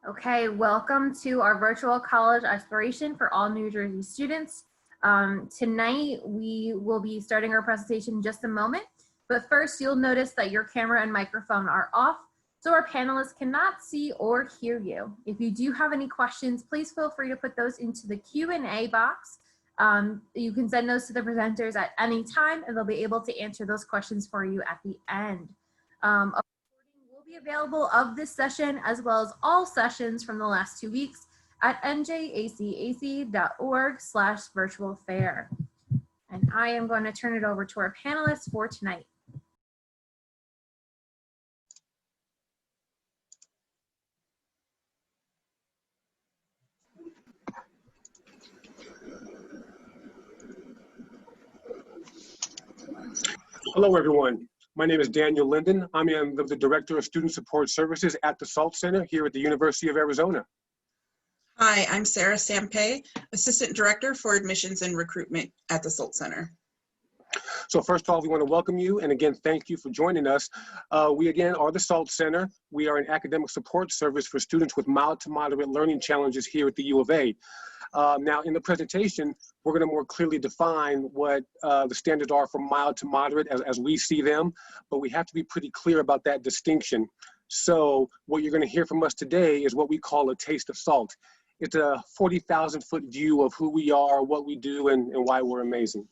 Okay, welcome to our virtual college exploration for all New Jersey students. Tonight, we will be starting our presentation in just a moment, but first you'll notice that your camera and microphone are off, so our panelists cannot see or hear you. If you do have any questions, please feel free to put those into the Q&A box. You can send those to the presenters at any time, and they'll be able to answer those questions for you at the end. Will be available of this session as well as all sessions from the last 2 weeks at njacac.org/virtual-fair. And I am going to turn it over to our panelists for tonight. Hello, everyone. My name is Daniel Linden. I'm the Director of Student Support Services at the SALT Center here at the University of Arizona. Hi, I'm Sarah Sampay, Assistant Director for Admissions and Recruitment at the SALT Center. So first of all, we want to welcome you, and again, thank you for joining us. We again are the SALT Center. We are an academic support service for students with mild to moderate learning challenges here at the U of A. Now, in the presentation, we're going to more clearly define what the standards are for mild to moderate as we see them, but we have to be pretty clear about that distinction. So what you're going to hear from us today is what we call a taste of SALT. It's a 40,000-foot view of who we are, what we do, and why we're amazing.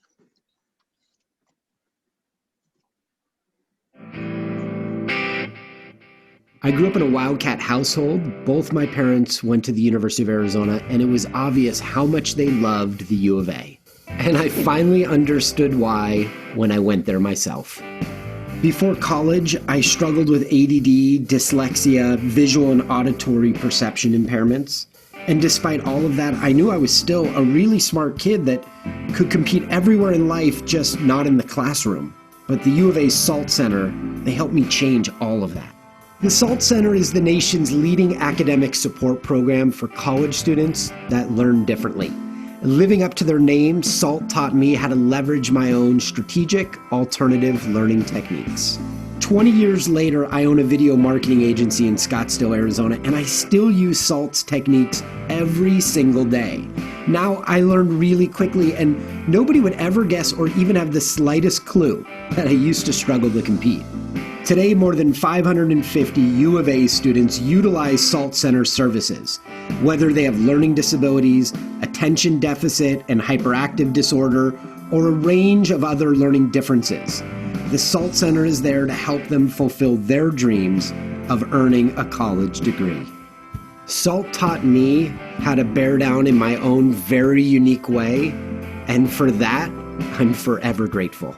I grew up in a Wildcat household. Both my parents went to the University of Arizona, and it was obvious how much they loved the U of A. And I finally understood why when I went there myself. Before college, I struggled with ADD, dyslexia, visual and auditory perception impairments. And despite all of that, I knew I was still a really smart kid that could compete everywhere in life, just not in the classroom. But the U of A's SALT Center, they helped me change all of that. The SALT Center is the nation's leading academic support program for college students that learn differently. Living up to their name, SALT taught me how to leverage my own strategic, alternative learning techniques. 20 years later, I own a video marketing agency in Scottsdale, Arizona, and I still use SALT's techniques every single day. Now I learned really quickly, and nobody would ever guess or even have the slightest clue that I used to struggle to compete. Today, more than 550 U of A students utilize SALT Center services, whether they have learning disabilities, attention deficit and hyperactive disorder, or a range of other learning differences. The SALT Center is there to help them fulfill their dreams of earning a college degree. SALT taught me how to bear down in my own very unique way, and for that, I'm forever grateful.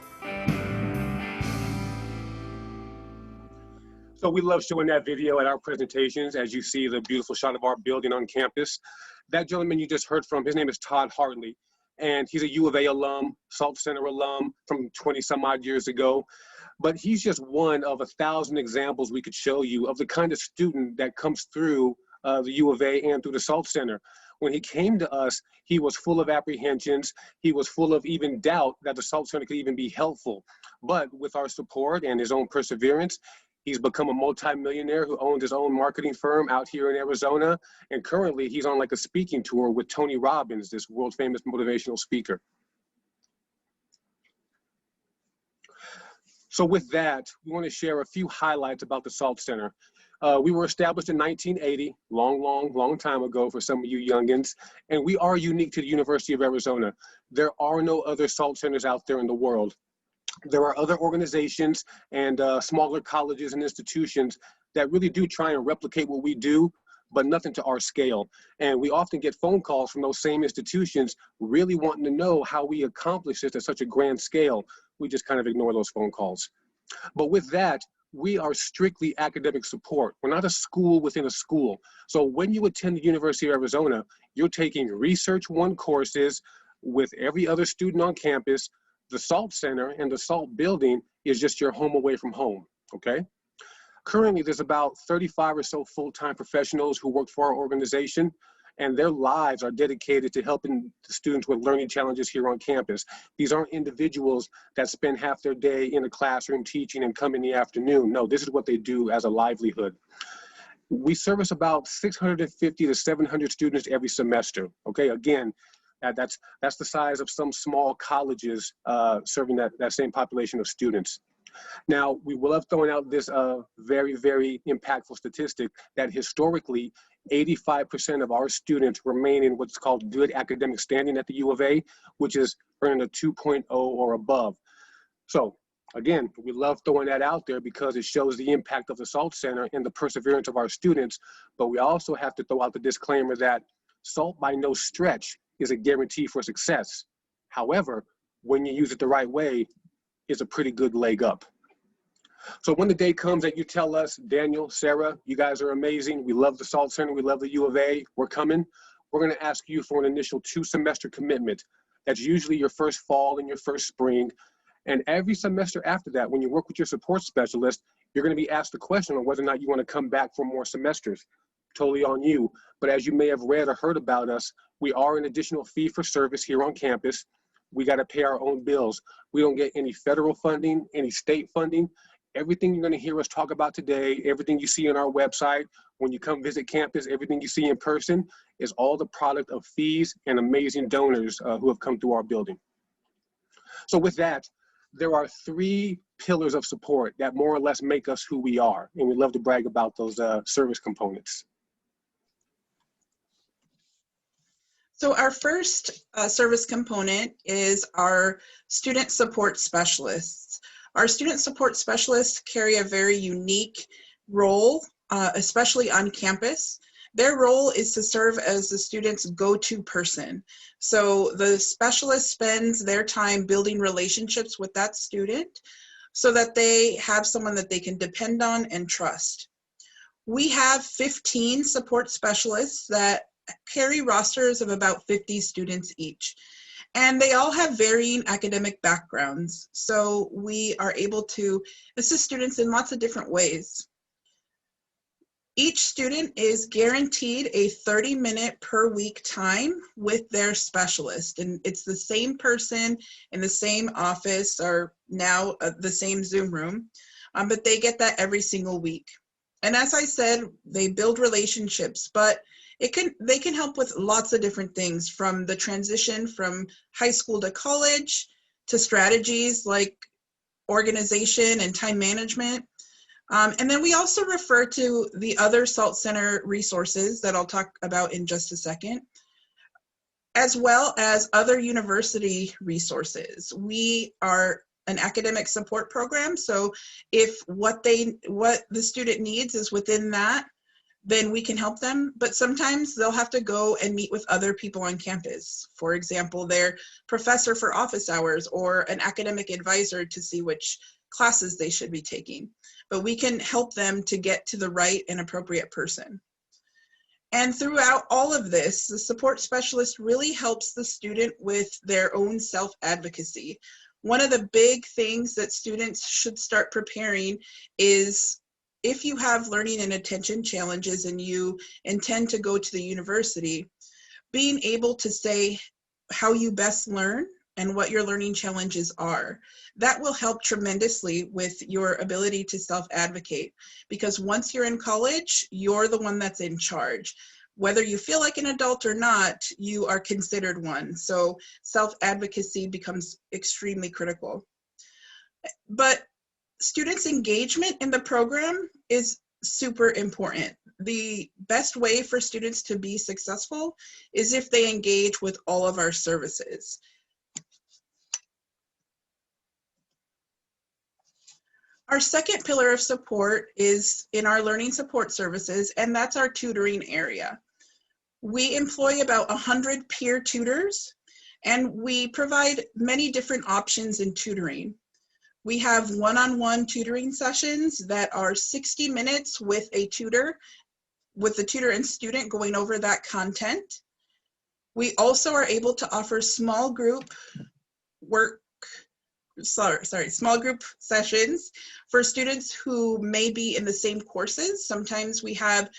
So we love showing that video at our presentations. As you see the beautiful shot of our building on campus. That gentleman you just heard from, his name is Todd Hartley, and he's a U of A alum, SALT Center alum from 20 some odd years ago. But he's just one of 1,000 examples we could show you of the kind of student that comes through the U of A and through the SALT Center. When he came to us, he was full of apprehensions. He was full of even doubt that the SALT Center could even be helpful. But with our support and his own perseverance, he's become a multi-millionaire who owns his own marketing firm out here in Arizona. And currently he's on like a speaking tour with Tony Robbins, this world famous motivational speaker. So with that, we want to share a few highlights about the SALT Center. We were established in 1980, long time ago for some of you youngins, and we are unique to the University of Arizona. There are no other SALT Centers out there in the world. There are other organizations and smaller colleges and institutions that really do try and replicate what we do, but nothing to our scale. And we often get phone calls from those same institutions really wanting to know how we accomplish this at such a grand scale. We just kind of ignore those phone calls. But with that, we are strictly academic support. We're not a school within a school. So when you attend the University of Arizona, you're taking Research 1 courses with every other student on campus. The SALT Center and the SALT building is just your home away from home, okay? Currently, there's about 35 or so full-time professionals who work for our organization, and their lives are dedicated to helping the students with learning challenges here on campus. These aren't individuals that spend half their day in a classroom teaching and come in the afternoon. No, this is what they do as a livelihood. We service about 650 to 700 students every semester. Okay, again, that's the size of some small colleges serving that same population of students. Now, we will have thrown out this very, very impactful statistic that historically, 85% of our students remain in what's called good academic standing at the U of A, which is earning a 2.0 or above. So again, we love throwing that out there because it shows the impact of the SALT Center and the perseverance of our students. But we also have to throw out the disclaimer that SALT by no stretch is a guarantee for success. However, when you use it the right way, it's a pretty good leg up. So when the day comes that you tell us, Daniel, Sarah, you guys are amazing, we love the SALT Center, we love the U of A, we're coming, we're gonna ask you for an initial 2-semester commitment. That's usually your first fall and your first spring. And every semester after that, when you work with your support specialist, you're gonna be asked the question on whether or not you wanna come back for more semesters. Totally on you. But as you may have read or heard about us, we are an additional fee for service here on campus. We gotta pay our own bills. We don't get any federal funding, any state funding. Everything you're gonna hear us talk about today, everything you see on our website, when you come visit campus, everything you see in person is all the product of fees and amazing donors who have come through our building. So with that, there are 3 pillars of support that more or less make us who we are. And we love to brag about those service components. So our first service component is our student support specialists. Our student support specialists carry a very unique role, especially on campus. Their role is to serve as the student's go-to person. So the specialist spends their time building relationships with that student so that they have someone that they can depend on and trust. We have 15 support specialists that carry rosters of about 50 students each. And they all have varying academic backgrounds. So we are able to assist students in lots of different ways. Each student is guaranteed a 30-minute per week time with their specialist. And it's the same person in the same office, or now the same Zoom room, but they get that every single week. And as I said, they build relationships, but they can help with lots of different things, from the transition from high school to college, to strategies like organization and time management. And then we also refer to the other SALT Center resources that I'll talk about in just a second, as well as other university resources. We are an academic support program, so if what the student needs is within that, then we can help them. But sometimes they'll have to go and meet with other people on campus. For example, their professor for office hours or an academic advisor to see which classes they should be taking. But we can help them to get to the right and appropriate person. And throughout all of this, the support specialist really helps the student with their own self-advocacy. One of the big things that students should start preparing is, if you have learning and attention challenges and you intend to go to the university, being able to say how you best learn and what your learning challenges are. That will help tremendously with your ability to self-advocate, because once you're in college, you're the one that's in charge. Whether you feel like an adult or not, you are considered one. So self-advocacy becomes extremely critical. But students' engagement in the program is super important. The best way for students to be successful is if they engage with all of our services. Our second pillar of support is in our learning support services, and that's our tutoring area. We employ about 100 peer tutors, and we provide many different options in tutoring. We have one-on-one tutoring sessions that are 60 minutes with a tutor, with the tutor and student going over that content. We also are able to offer small group small group sessions for students who may be in the same courses. Sometimes we have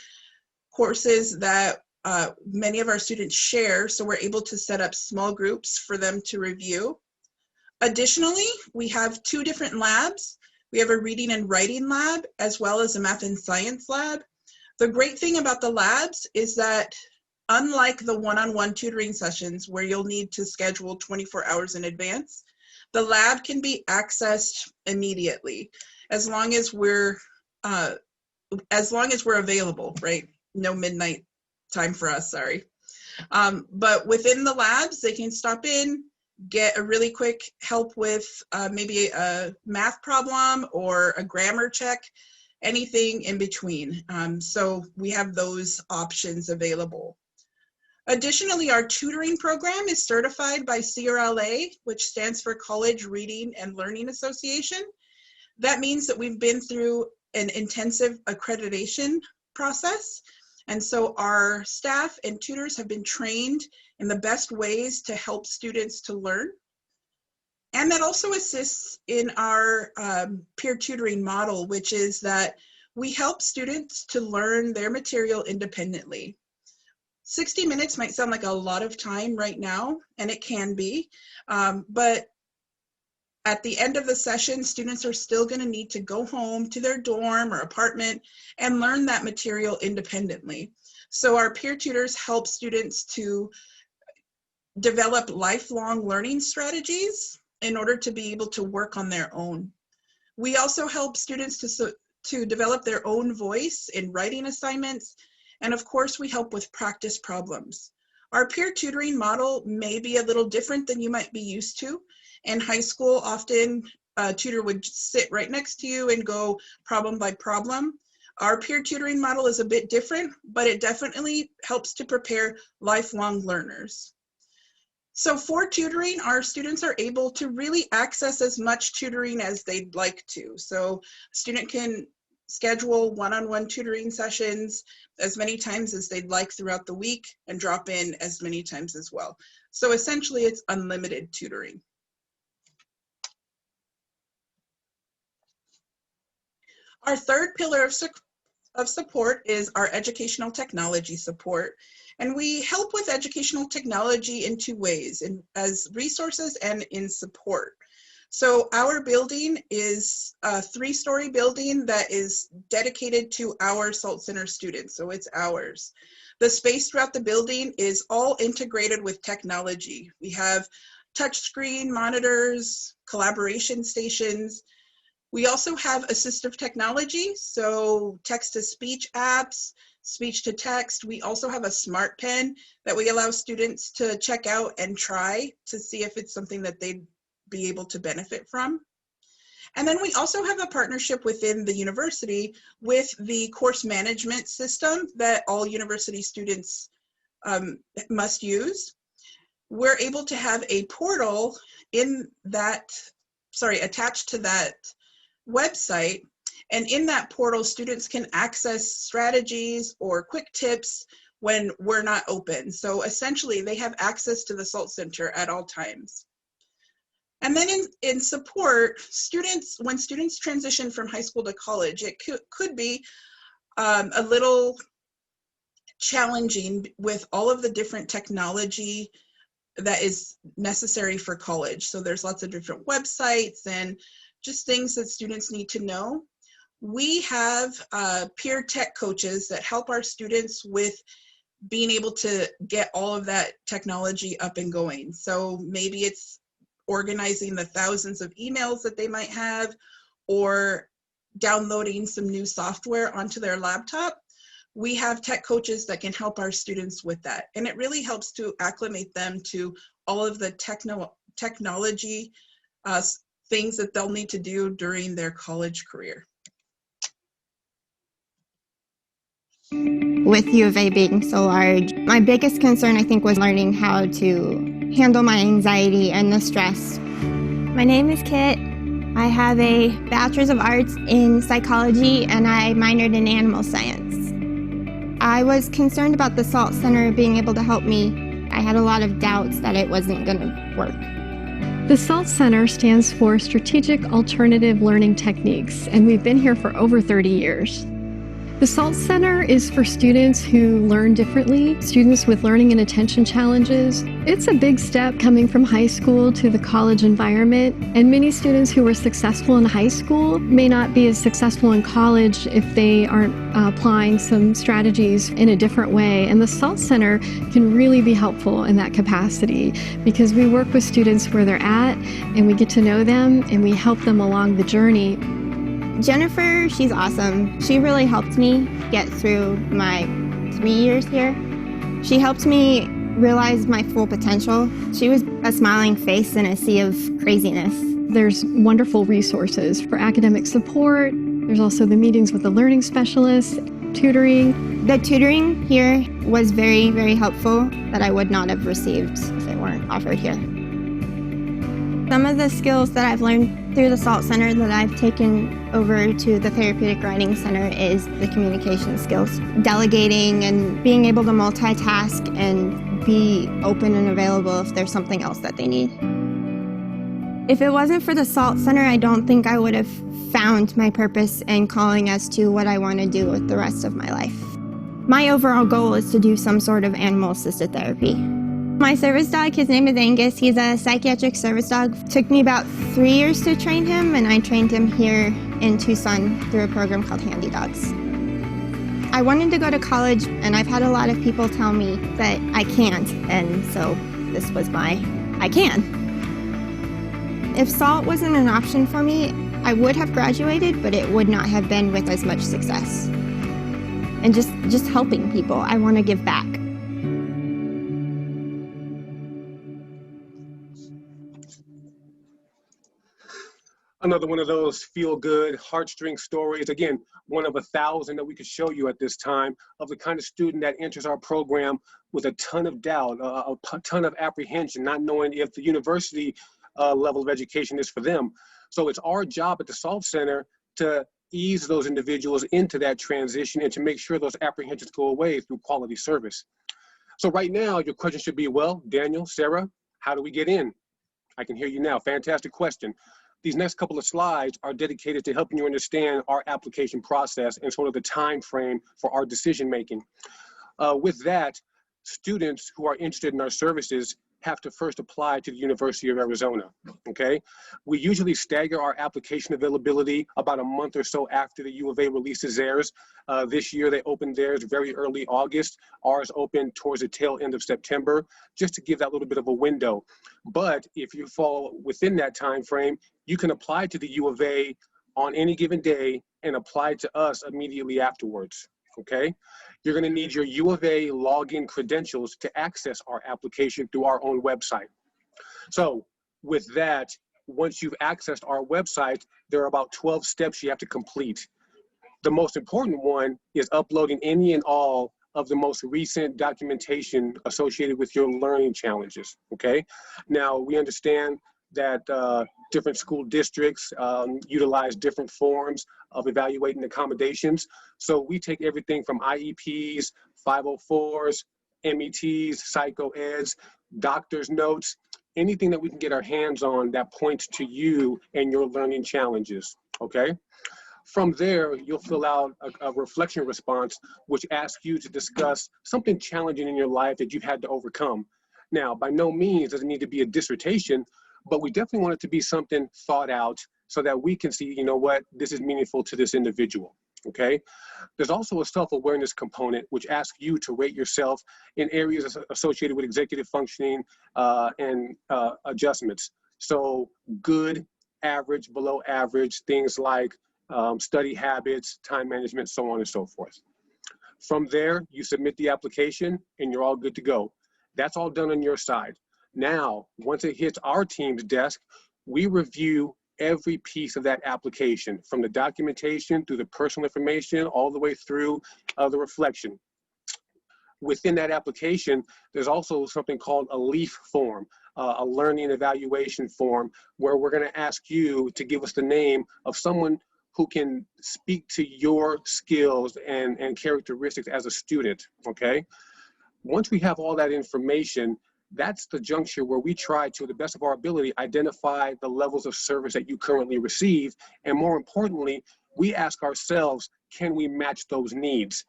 courses that many of our students share, so we're able to set up small groups for them to review. Additionally, we have 2 different labs. We have a reading and writing lab, as well as a math and science lab. The great thing about the labs is that unlike the one-on-one tutoring sessions where you'll need to schedule 24 hours in advance, the lab can be accessed immediately as long as we're available, right? No midnight time for us, sorry. But within the labs, they can stop in, get a really quick help with maybe a math problem or a grammar check, anything in between. So we have those options available. Additionally, our tutoring program is certified by CRLA, which stands for College Reading and Learning Association. That means that we've been through an intensive accreditation process. And so our staff and tutors have been trained in the best ways to help students to learn. And that also assists in our peer tutoring model, which is that we help students to learn their material independently. 60 minutes might sound like a lot of time right now, and it can be, but at the end of the session, students are still going to need to go home to their dorm or apartment and learn that material independently. So our peer tutors help students to develop lifelong learning strategies in order to be able to work on their own. We also help students to develop their own voice in writing assignments. And of course, we help with practice problems. Our peer tutoring model may be a little different than you might be used to. In high school, often a tutor would sit right next to you and go problem by problem. Our peer tutoring model is a bit different, but it definitely helps to prepare lifelong learners. So for tutoring, our students are able to really access as much tutoring as they'd like to. So a student can schedule one-on-one tutoring sessions as many times as they'd like throughout the week and drop in as many times as well. So essentially, it's unlimited tutoring. Our third pillar of support is our educational technology support. And we help with educational technology in two ways, as resources and in support. So our building is a 3-story building that is dedicated to our SALT Center students, so it's ours. The space throughout the building is all integrated with technology. We have touchscreen monitors, collaboration stations. We also have assistive technology, so text-to-speech apps, speech-to-text. We also have a smart pen that we allow students to check out and try to see if it's something that they'd be able to benefit from. And then we also have a partnership within the university with the course management system that all university students must use. We're able to have a portal attached to that website. And in that portal, students can access strategies or quick tips when we're not open. So essentially, they have access to the SALT Center at all times. And then in support, when students transition from high school to college, it could be a little challenging with all of the different technology that is necessary for college. So there's lots of different websites and just things that students need to know. We have peer tech coaches that help our students with being able to get all of that technology up and going. So maybe it's organizing the thousands of emails that they might have, or downloading some new software onto their laptop. We have tech coaches that can help our students with that. And it really helps to acclimate them to all of the technology things that they'll need to do during their college career. With U of A being so large, my biggest concern, I think, was learning how to handle my anxiety and the stress. My name is Kit. I have a Bachelor's of Arts in Psychology, and I minored in Animal Science. I was concerned about the SALT Center being able to help me. I had a lot of doubts that it wasn't going to work. The SALT Center stands for Strategic Alternative Learning Techniques, and we've been here for over 30 years. The SALT Center is for students who learn differently, students with learning and attention challenges. It's a big step coming from high school to the college environment, and many students who were successful in high school may not be as successful in college if they aren't applying some strategies in a different way. And the SALT Center can really be helpful in that capacity because we work with students where they're at and we get to know them and we help them along the journey. Jennifer, she's awesome. She really helped me get through my 3 years here. She helped me realize my full potential. She was a smiling face in a sea of craziness. There's wonderful resources for academic support. There's also the meetings with the learning specialists, tutoring. The tutoring here was very, very helpful that I would not have received if it weren't offered here. Some of the skills that I've learned through the SALT Center that I've taken over to the Therapeutic Writing Center is the communication skills. Delegating and being able to multitask and be open and available if there's something else that they need. If it wasn't for the SALT Center, I don't think I would have found my purpose and calling as to what I want to do with the rest of my life. My overall goal is to do some sort of animal-assisted therapy. My service dog, his name is Angus. He's a psychiatric service dog. It took me about 3 years to train him, and I trained him here in Tucson through a program called Handy Dogs. I wanted to go to college, and I've had a lot of people tell me that I can't, and so this was my I can. If SALT wasn't an option for me, I would have graduated, but it would not have been with as much success. And just helping people, I want to give back. Another one of those feel-good, heartstring stories. Again, one of 1,000 that we could show you at this time of the kind of student that enters our program with a ton of doubt, a ton of apprehension, not knowing if the university level of education is for them. So it's our job at the SALT Center to ease those individuals into that transition and to make sure those apprehensions go away through quality service. So right now, your question should be, well, Daniel, Sarah, how do we get in? I can hear you now. Fantastic question. These next couple of slides are dedicated to helping you understand our application process and sort of the time frame for our decision making. With that, students who are interested in our services have to first apply to the University of Arizona, okay? We usually stagger our application availability about a month or so after the U of A releases theirs. This year they opened theirs very early August. Ours opened towards the tail end of September, just to give that little bit of a window. But if you fall within that time frame, you can apply to the U of A on any given day and apply to us immediately afterwards, okay? You're gonna need your U of A login credentials to access our application through our own website. So with that, once you've accessed our website, there are about 12 steps you have to complete. The most important one is uploading any and all of the most recent documentation associated with your learning challenges, okay? Now, we understand that different school districts utilize different forms of evaluating accommodations. So we take everything from IEPs, 504s, METs, psycho-eds, doctor's notes, anything that we can get our hands on that points to you and your learning challenges, okay? From there, you'll fill out a reflection response, which asks you to discuss something challenging in your life that you've had to overcome. Now, by no means does it need to be a dissertation, but we definitely want it to be something thought out so that we can see, you know what, this is meaningful to this individual, okay? There's also a self-awareness component, which asks you to rate yourself in areas associated with executive functioning and adjustments. So good, average, below average, things like study habits, time management, so on and so forth. From there, you submit the application and you're all good to go. That's all done on your side. Now, once it hits our team's desk, we review every piece of that application, from the documentation through the personal information, all the way through the reflection. Within that application, there's also something called a LEAF form, a learning evaluation form, where we're gonna ask you to give us the name of someone who can speak to your skills and characteristics as a student, okay? Once we have all that information, that's the juncture where we try to the best of our ability identify the levels of service that you currently receive, and more importantly, we ask ourselves, can we match those needs?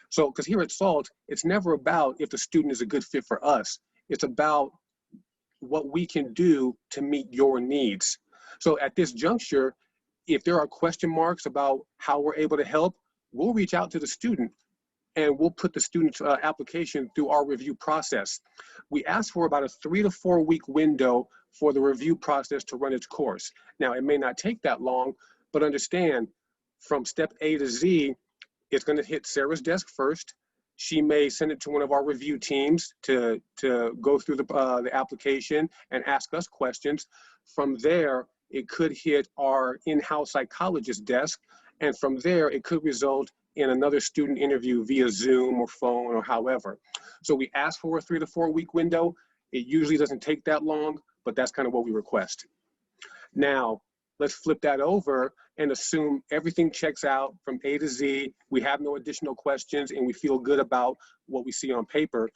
So, because here at SALT, it's never about if the student is a good fit for us. It's about what we can do to meet your needs. So at this juncture, if there are question marks about how we're able to help, we'll reach out to the student and we'll put the student's application through our review process. We ask for about a 3 to 4 week window for the review process to run its course. Now, it may not take that long, but understand from step A to Z, it's going to hit Sarah's desk first. She may send it to one of our review teams to go through the application and ask us questions. From there, it could hit our in-house psychologist desk. And from there, it could result in another student interview via Zoom or phone or however. So we ask for a 3 to 4 week window. It usually doesn't take that long, but that's kind of what we request. Now, let's flip that over and assume everything checks out from A to Z. We have no additional questions and we feel good about what we see on paper.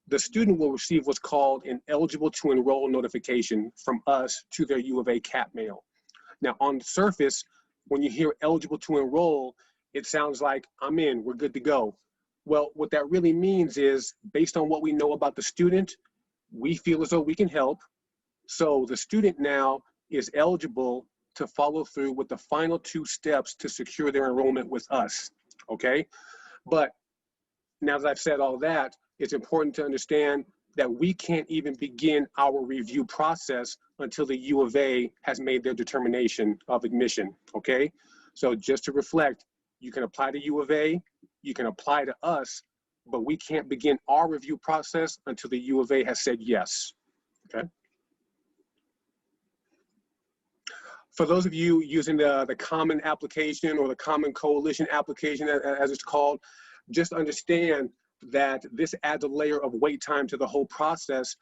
The student will receive what's called an eligible to enroll notification from us to their U of A CAP mail. Now, on the surface, when you hear eligible to enroll, it sounds like I'm in, we're good to go. Well, what that really means is based on what we know about the student, we feel as though we can help. So the student now is eligible to follow through with the final 2 steps to secure their enrollment with us, okay? But now that I've said all that, it's important to understand that we can't even begin our review process until the U of A has made their determination of admission, okay? So just to reflect, you can apply to U of A, you can apply to us, but we can't begin our review process until the U of A has said yes, okay? For those of you using the common application or the common coalition application as it's called, just understand that this adds a layer of wait time to the whole process.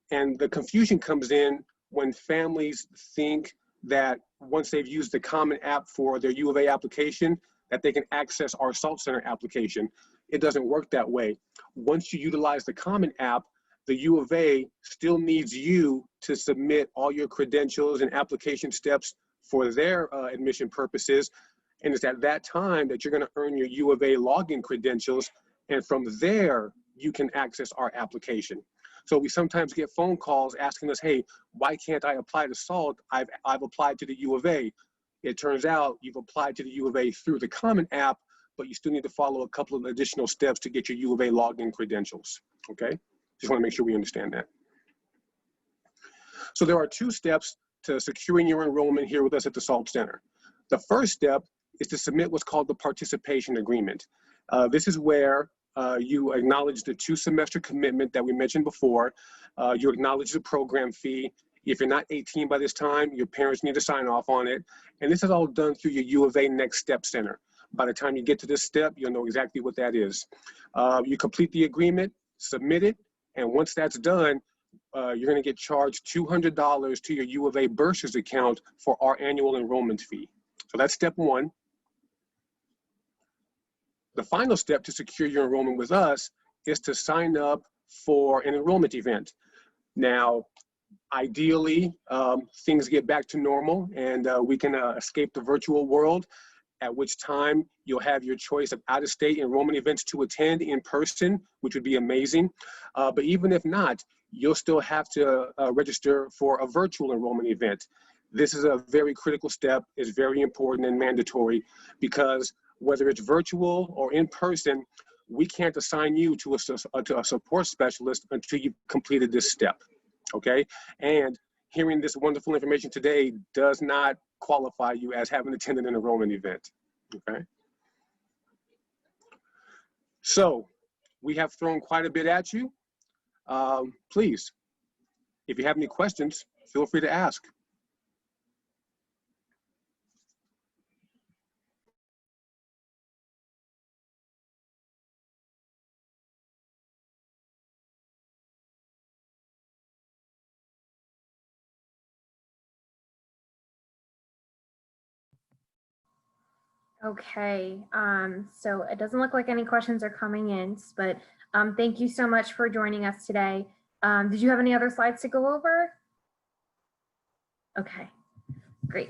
And the confusion comes in when families think that once they've used the common app for their U of A application, that they can access our SALT Center application. It doesn't work that way. Once you utilize the common app, the U of A still needs you to submit all your credentials and application steps for their admission purposes. And it's at that time that you're going to earn your U of A login credentials. And from there, you can access our application. So we sometimes get phone calls asking us, hey, why can't I apply to SALT? I've applied to the U of A. It turns out you've applied to the U of A through the common app, but you still need to follow a couple of additional steps to get your U of A login credentials, okay? Just want to make sure we understand that. So there are 2 steps to securing your enrollment here with us at the SALT Center. The first step is to submit what's called the participation agreement. This is where you acknowledge the 2-semester commitment that we mentioned before. You acknowledge the program fee. If you're not 18 by this time, your parents need to sign off on it. And this is all done through your U of A Next Step Center. By the time you get to this step, you'll know exactly what that is. You complete the agreement, submit it, and once that's done, you're going to get charged $200 to your U of A Bursars account for our annual enrollment fee. So that's step 1. The final step to secure your enrollment with us is to sign up for an enrollment event. Now, ideally, things get back to normal and we can escape the virtual world, at which time you'll have your choice of out-of-state enrollment events to attend in person, which would be amazing. But even if not, you'll still have to register for a virtual enrollment event. This is a very critical step. It's very important and mandatory because whether it's virtual or in person, we can't assign you to a support specialist until you've completed this step, okay? And hearing this wonderful information today does not qualify you as having attended an enrollment event, okay? So we have thrown quite a bit at you. Please, if you have any questions, feel free to ask. Okay, so it doesn't look like any questions are coming in, but thank you so much for joining us today. Did you have any other slides to go over? Okay, great.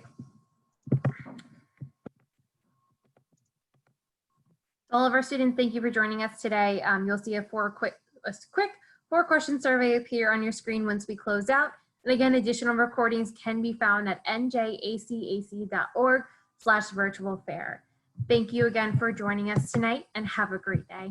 All of our students, thank you for joining us today. You'll see a quick 4-question survey appear on your screen once we close out. And again, additional recordings can be found at njacac.org/virtual fair. Thank you again for joining us tonight and have a great day.